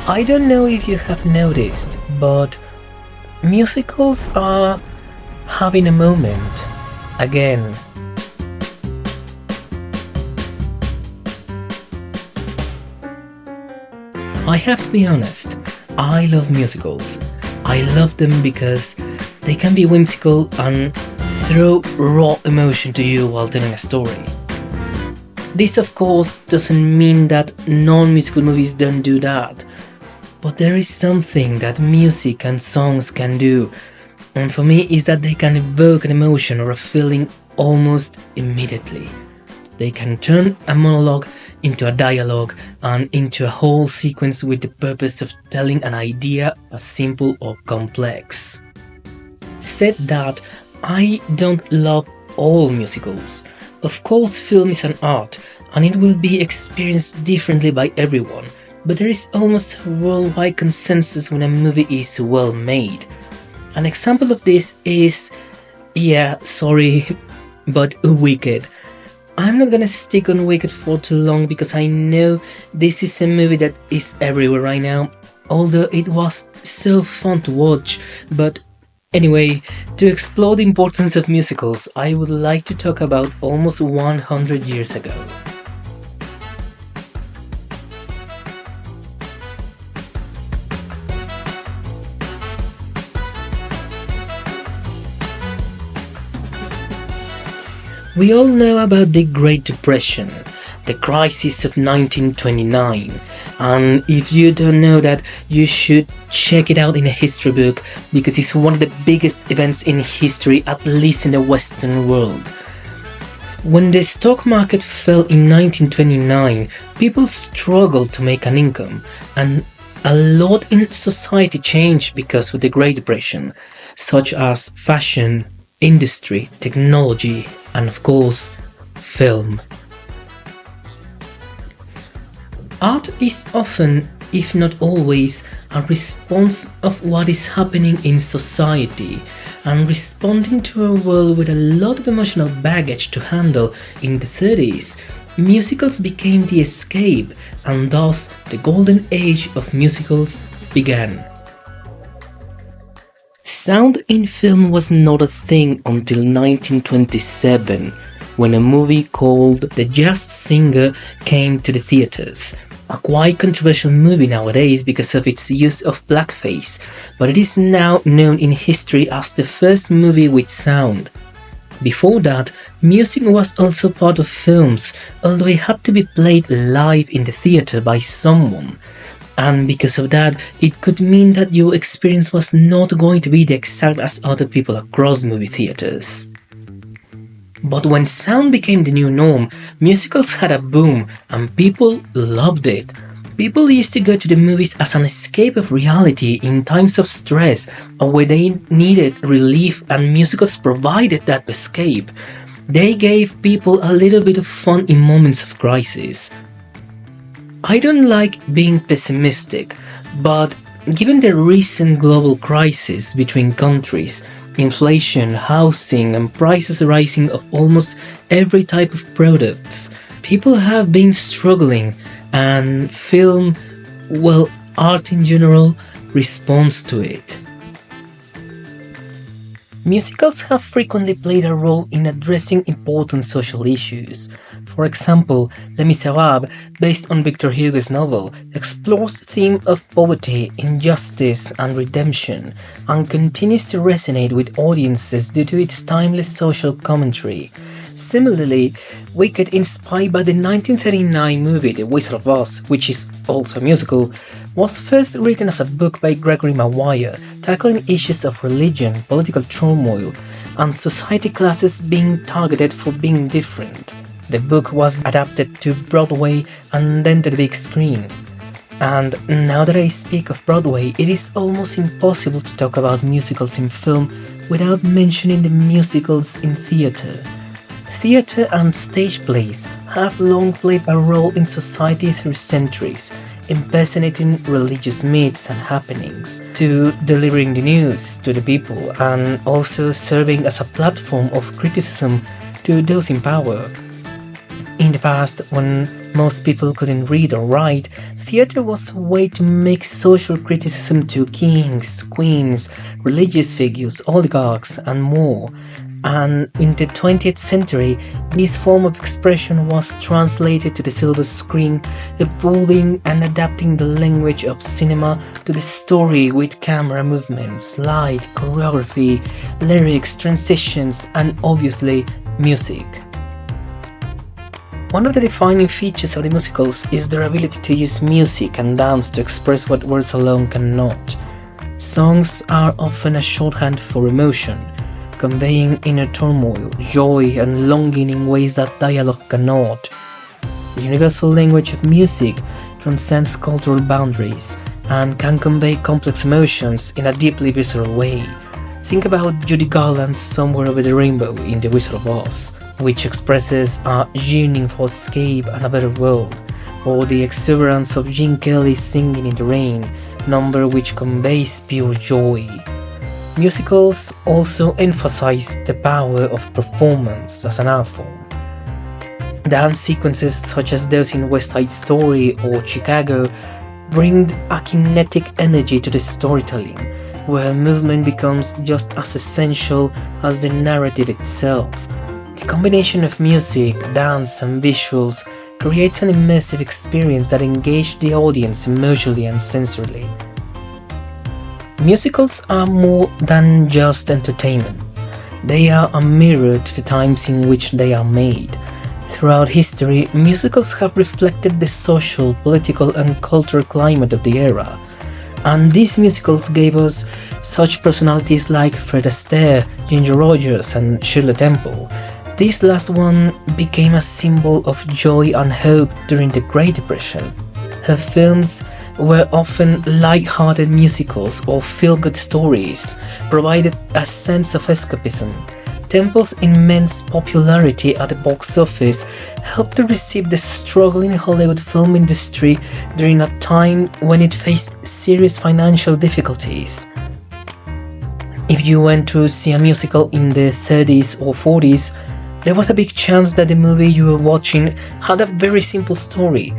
I don't know if you have noticed, but musicals are having a moment again. I have to be honest, I love musicals. I love them because they can be whimsical and throw raw emotion to you while telling a story. This of course doesn't mean that non-musical movies don't do that, but there is something that music and songs can do, and for me is that they can evoke an emotion or a feeling almost immediately. They can turn a monologue into a dialogue and into a whole sequence with the purpose of telling an idea as simple or complex. Said that, I don't love all musicals. Of course, film is an art and it will be experienced differently by everyone, but there is almost a worldwide consensus when a movie is well made. An example of this is, but Wicked. I'm not gonna stick on Wicked for too long because I know this is a movie that is everywhere right now, although it was so fun to watch. But anyway, to explore the importance of musicals, I would like to talk about almost 100 years ago. We all know about the Great Depression, the crisis of 1929, and if you don't know that, you should check it out in a history book because it's one of the biggest events in history, at least in the Western world. When the stock market fell in 1929, people struggled to make an income, and a lot in society changed because of the Great Depression, such as fashion, industry, technology, and of course, film. Art is often, if not always, a response of what is happening in society and responding to a world with a lot of emotional baggage to handle. In the 30s, musicals became the escape, and thus the golden age of musicals began. Sound in film was not a thing until 1927, when a movie called The Jazz Singer came to the theaters. A quite controversial movie nowadays because of its use of blackface, but it is now known in history as the first movie with sound. Before that, music was also part of films, although it had to be played live in the theater by someone. And because of that, it could mean that your experience was not going to be the exact as other people across movie theaters. But when sound became the new norm, musicals had a boom and people loved it. People used to go to the movies as an escape of reality in times of stress or where they needed relief, and musicals provided that escape. They gave people a little bit of fun in moments of crisis. I don't like being pessimistic, but given the recent global crisis between countries, inflation, housing, and prices rising of almost every type of products, people have been struggling, and film, art in general, responds to it. Musicals have frequently played a role in addressing important social issues. For example, Les Miserables, based on Victor Hugo's novel, explores the theme of poverty, injustice, and redemption, and continues to resonate with audiences due to its timeless social commentary. Similarly, Wicked, inspired by the 1939 movie The Wizard of Oz, which is also a musical, was first written as a book by Gregory Maguire, tackling issues of religion, political turmoil, and society classes being targeted for being different. The book was adapted to Broadway and then to the big screen. And now that I speak of Broadway, it is almost impossible to talk about musicals in film without mentioning the musicals in theatre. Theatre and stage plays have long played a role in society through centuries, impersonating religious myths and happenings, to delivering the news to the people, and also serving as a platform of criticism to those in power. In the past, when most people couldn't read or write, theater was a way to make social criticism to kings, queens, religious figures, oligarchs, and more. And in the 20th century, this form of expression was translated to the silver screen, evolving and adapting the language of cinema to the story with camera movements, light, choreography, lyrics, transitions, and obviously music. One of the defining features of the musicals is their ability to use music and dance to express what words alone cannot. Songs are often a shorthand for emotion, conveying inner turmoil, joy, and longing in ways that dialogue cannot. The universal language of music transcends cultural boundaries and can convey complex emotions in a deeply visceral way. Think about Judy Garland's Somewhere Over the Rainbow in The Wizard of Oz, which expresses a yearning for escape and a better world, or the exuberance of Gene Kelly's Singing in the Rain, number which conveys pure joy. Musicals also emphasize the power of performance as an art form. Dance sequences such as those in West Side Story or Chicago bring a kinetic energy to the storytelling, where movement becomes just as essential as the narrative itself. The combination of music, dance, and visuals creates an immersive experience that engages the audience emotionally and sensorily. Musicals are more than just entertainment. They are a mirror to the times in which they are made. Throughout history, musicals have reflected the social, political, and cultural climate of the era. And these musicals gave us such personalities like Fred Astaire, Ginger Rogers, and Shirley Temple. This last one became a symbol of joy and hope during the Great Depression. Her films were often light-hearted musicals or feel-good stories, provided a sense of escapism. Temple's immense popularity at the box office helped to receive the struggling Hollywood film industry during a time when it faced serious financial difficulties. If you went to see a musical in the 30s or 40s, there was a big chance that the movie you were watching had a very simple story,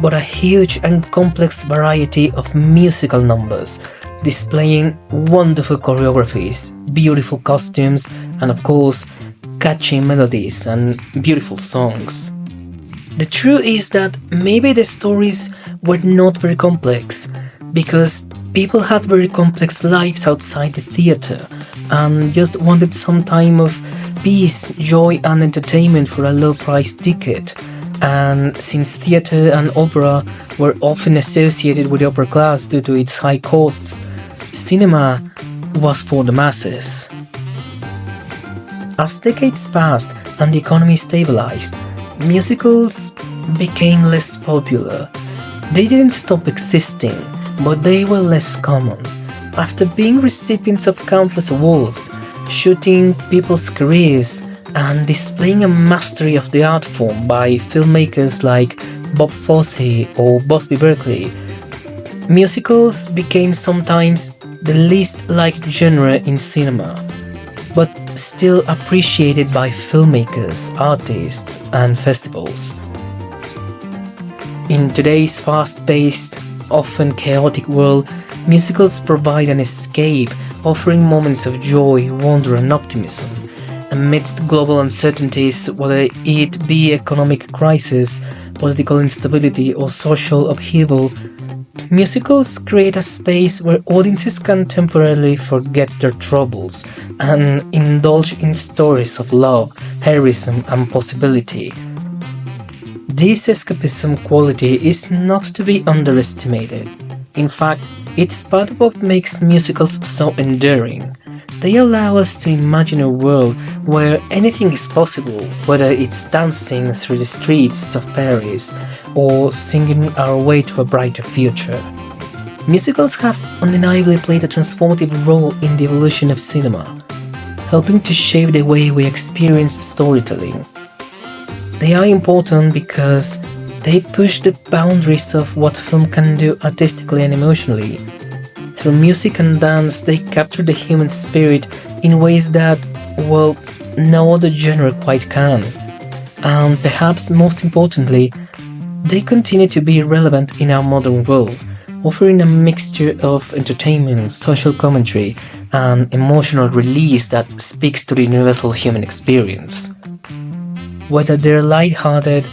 but a huge and complex variety of musical numbers, displaying wonderful choreographies, beautiful costumes, and of course, catchy melodies and beautiful songs. The truth is that maybe the stories were not very complex, because people had very complex lives outside the theater and just wanted some time of peace, joy, and entertainment for a low-priced ticket. And since theater and opera were often associated with the upper class due to its high costs, cinema was for the masses. As decades passed and the economy stabilized, musicals became less popular. They didn't stop existing, but they were less common. After being recipients of countless awards, shooting people's careers, and displaying a mastery of the art form by filmmakers like Bob Fosse or Busby Berkeley, musicals became sometimes the least liked genre in cinema, but still appreciated by filmmakers, artists, and festivals. In today's fast-paced, often chaotic world, musicals provide an escape, offering moments of joy, wonder, and optimism. Amidst global uncertainties, whether it be economic crisis, political instability, or social upheaval, musicals create a space where audiences can temporarily forget their troubles and indulge in stories of love, heroism, and possibility. This escapism quality is not to be underestimated. In fact, it's part of what makes musicals so enduring. They allow us to imagine a world where anything is possible, whether it's dancing through the streets of Paris or singing our way to a brighter future. Musicals have undeniably played a transformative role in the evolution of cinema, helping to shape the way we experience storytelling. They are important because they push the boundaries of what film can do artistically and emotionally. Through music and dance, they capture the human spirit in ways that, well, no other genre quite can. And perhaps most importantly, they continue to be relevant in our modern world, offering a mixture of entertainment, social commentary, and emotional release that speaks to the universal human experience. Whether they're light-hearted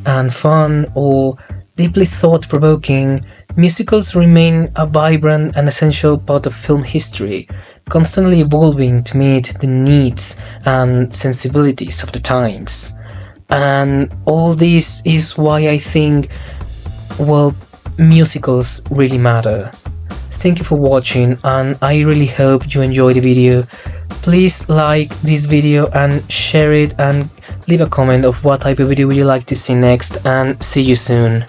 and fun or deeply thought-provoking, musicals remain a vibrant and essential part of film history, constantly evolving to meet the needs and sensibilities of the times. And all this is why I think, well, musicals really matter. Thank you for watching, and I really hope you enjoyed the video. Please like this video and share it, and leave a comment of what type of video would you like to see next, and see you soon.